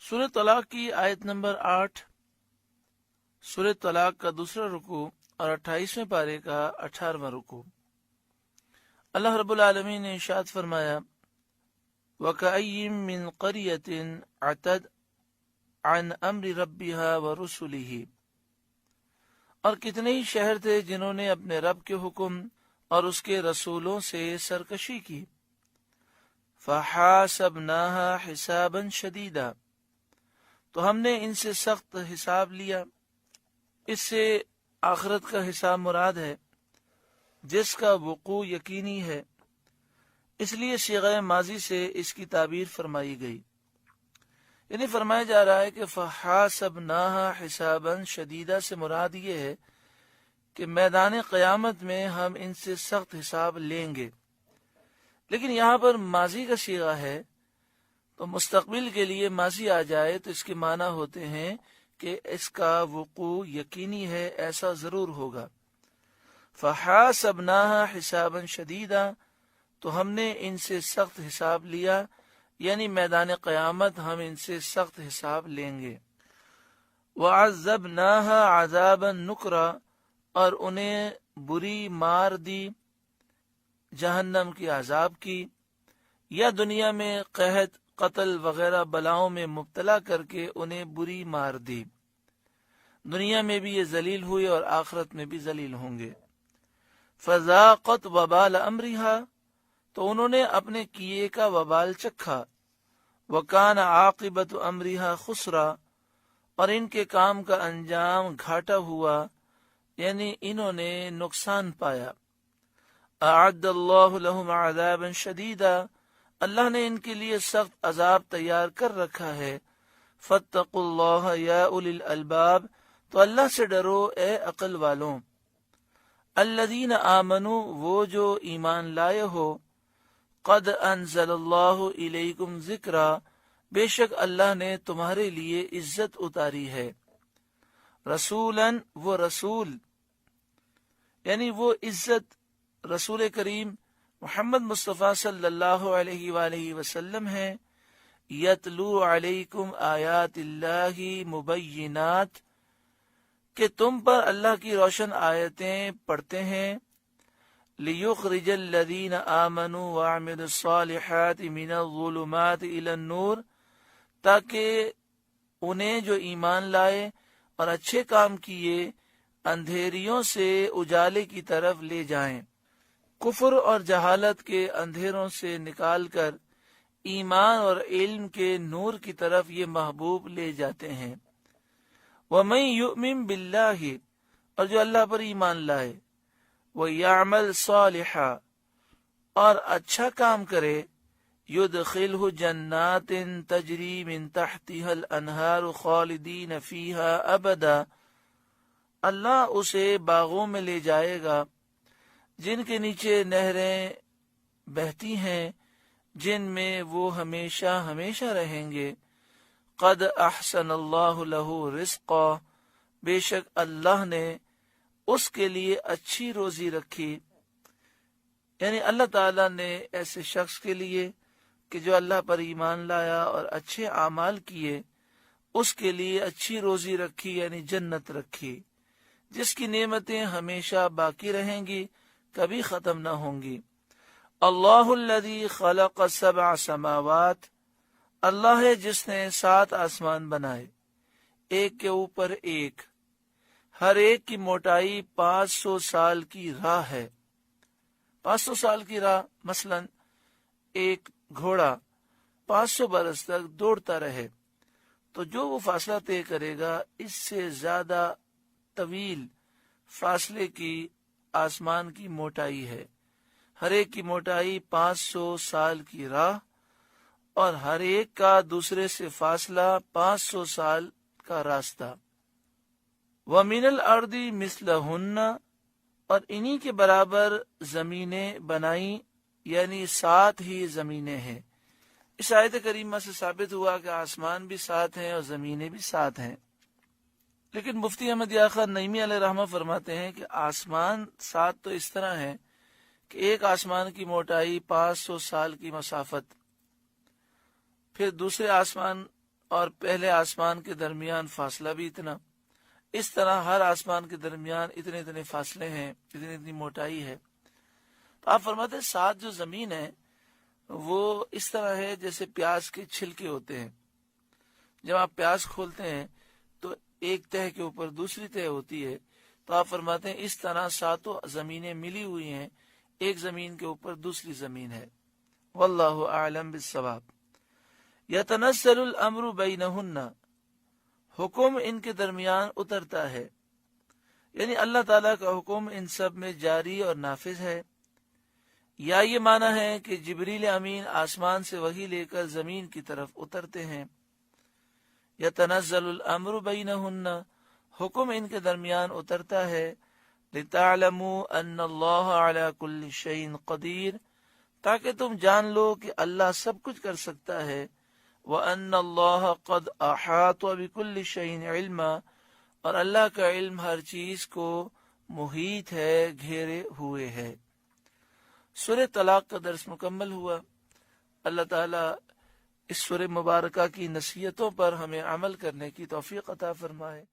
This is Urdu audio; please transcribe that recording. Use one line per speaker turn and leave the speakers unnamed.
سورہ طلاق کی آیت نمبر 8، سورہ طلاق کا دوسرا رکوع اور 28ویں پارے کا 18واں رکوع۔ اللہ رب العالمین نے ارشاد فرمایا، وَكَأَيٍّ مِّن قَرْيَةٍ عَتَتْ عَنْ أَمْرِ رَبِّهَا وَرُسُلِهِ، اور کتنے ہی شہر تھے جنہوں نے اپنے رب کے حکم اور اس کے رسولوں سے سرکشی کی۔ فَحَاسَبْنَاهَا حِسَابًا شَدِيدًا، تو ہم نے ان سے سخت حساب لیا۔ اس سے آخرت کا حساب مراد ہے جس کا وقوع یقینی ہے، اس لیے صیغہ ماضی سے اس کی تعبیر فرمائی گئی، یعنی فرمایا جا رہا ہے کہ فَحَاسَبْنَاهَا حِسَابًا شَدِيدًا سے مراد یہ ہے کہ میدان قیامت میں ہم ان سے سخت حساب لیں گے۔ لیکن یہاں پر ماضی کا صیغہ ہے تو مستقبل کے لیے ماضی آ جائے تو اس کے معنی ہوتے ہیں کہ اس کا وقوع یقینی ہے، ایسا ضرور ہوگا۔ فَحَاسَبْنَاهَا حِسَابًا شَدِيدًا، تو ہم نے ان سے سخت حساب لیا، یعنی میدان قیامت ہم ان سے سخت حساب لیں گے۔ وَعَذَّبْنَاهَا عَذَابًا نُكْرًا، اور انہیں بری مار دی جہنم کی عذاب کی، یا دنیا میں قحط، قتل وغیرہ بلاؤں میں مبتلا کر کے انہیں بری مار دی۔ دنیا میں بھی یہ ذلیل ہوئے اور آخرت میں بھی ذلیل ہوں گے۔ فَذَاقَتْ وَبَالَ أَمْرِهَا، تو انہوں نے اپنے کیے کا وبال چکھا۔ وَكَانَ عَاقِبَةُ أَمْرِهَا خُسْرًا، اور ان کے کام کا انجام گھاٹا ہوا، یعنی انہوں نے نقصان پایا۔ أَعَدَّ اللَّهُ لَهُمْ عَذَابًا شَدِيدًا، اللہ نے ان کے لیے سخت عذاب تیار کر رکھا ہے۔ فَاتَّقُوا اللَّهَ يَا أُولِي الْأَلْبَابِ، تو اللہ سے ڈرو اے عقل والوں۔ الَّذِينَ آمَنُوا، وہ جو ایمان لائے ہو۔ قَدْ أَنزَلَ اللَّهُ إِلَيْكُمْ ذِكْرًا، بے شک اللہ نے تمہارے لیے عزت اتاری ہے۔ رسولاً، وہ رسول، یعنی وہ عزت رسول کریم محمد مصطفیٰ صلی اللہ علیہ وآلہ وسلم ہے۔ یتلو علیکم آیات اللہ مبینات، کہ تم پر اللہ کی روشن آیتیں پڑھتے ہیں۔ لیخرج الذین آمنوا وعملوا الصالحات من الظلمات الی النور، تاکہ انہیں جو ایمان لائے اور اچھے کام کیے اندھیریوں سے اجالے کی طرف لے جائیں۔ کفر اور جہالت کے اندھیروں سے نکال کر ایمان اور علم کے نور کی طرف یہ محبوب لے جاتے ہیں۔ وَمَن يُؤْمِن بِاللَّهِ، اور جو اللہ پر ایمان لائے، وَيَعْمَلْ صَالِحًا، اور اچھا کام کرے، يُدْخِلْهُ جَنَّاتٍ تَجْرِي مِن تَحْتِهَا الْأَنْهَارُ خَالِدِينَ فِيهَا أَبَدًا، اللہ اسے باغوں میں لے جائے گا جن کے نیچے نہریں بہتی ہیں، جن میں وہ ہمیشہ ہمیشہ رہیں گے۔ قد احسن اللہ لہ رزقا، بے شک اللہ نے اس کے لیے اچھی روزی رکھی، یعنی اللہ تعالیٰ نے ایسے شخص کے لیے کہ جو اللہ پر ایمان لایا اور اچھے اعمال کیے، اس کے لیے اچھی روزی رکھی، یعنی جنت رکھی، جس کی نعمتیں ہمیشہ باقی رہیں گی، کبھی ختم نہ ہوں گی۔ اللہ الذی خلق 7 سماوات، اللہ ہے جس نے 7 آسمان بنائے، ایک کے اوپر ایک، ہر ایک کی موٹائی 500 سال کی راہ ہے۔ 500 سال کی راہ، مثلا ایک گھوڑا 500 برس تک دوڑتا رہے تو جو وہ فاصلہ طے کرے گا، اس سے زیادہ طویل فاصلے کی آسمان کی موٹائی ہے۔ ہر ایک کی موٹائی 500 سال کی راہ، اور ہر ایک کا دوسرے سے فاصلہ 500 سال کا راستہ۔ وَمِنَ الْأَرْضِ مِثْلَهُنَّ، اور انہی کے برابر زمینیں بنائیں، یعنی 7 ہی زمینیں ہیں۔ اس آیت کریمہ سے ثابت ہوا کہ آسمان بھی 7 ہیں اور زمینیں بھی 7 ہیں۔ لیکن مفتی احمد یاخان نعیمی علیہ رحمہ فرماتے ہیں کہ آسمان 7 تو اس طرح ہیں کہ ایک آسمان کی موٹائی 500 سال کی مسافت، پھر دوسرے آسمان اور پہلے آسمان کے درمیان فاصلہ بھی اتنا، اس طرح ہر آسمان کے درمیان اتنے اتنے فاصلے ہیں، اتنی اتنی موٹائی ہے۔ تو آپ فرماتے ہیں 7 جو زمین ہے وہ اس طرح ہے جیسے پیاز کے چھلکے ہوتے ہیں۔ جب آپ پیاز کھولتے ہیں تو ایک تہہ کے اوپر دوسری تہہ ہوتی ہے، تو آپ فرماتے ہیں اس طرح 7 زمینیں ملی ہوئی ہیں، ایک زمین کے اوپر دوسری زمین ہے۔ واللہ اعلم بالصواب۔ یتنزل الامر بینہن، حکم ان کے درمیان اترتا ہے، یعنی اللہ تعالیٰ کا حکم ان سب میں جاری اور نافذ ہے۔ یا یہ معنی ہے کہ جبریل امین آسمان سے وحی لے کر زمین کی طرف اترتے ہیں۔ یتنزل الامر بینہن، حکم ان کے درمیان اترتا ہے، لتعلموا ان اللہ علی کل شیء قدیر، تاکہ تم جان لو کہ اللہ سب کچھ کر سکتا ہے، وَأَنَّ اللَّهَ قَدْ أَحَاطَ بِكُلِّ شَيْءٍ عِلْمًا، اور اللہ کا علم ہر چیز کو محیط ہے، گھیرے ہوئے ہے۔ سورہ طلاق کا درس مکمل ہوا۔ اللہ تعالیٰ اس سورہ مبارکہ کی نصیحتوں پر ہمیں عمل کرنے کی توفیق عطا فرمائے۔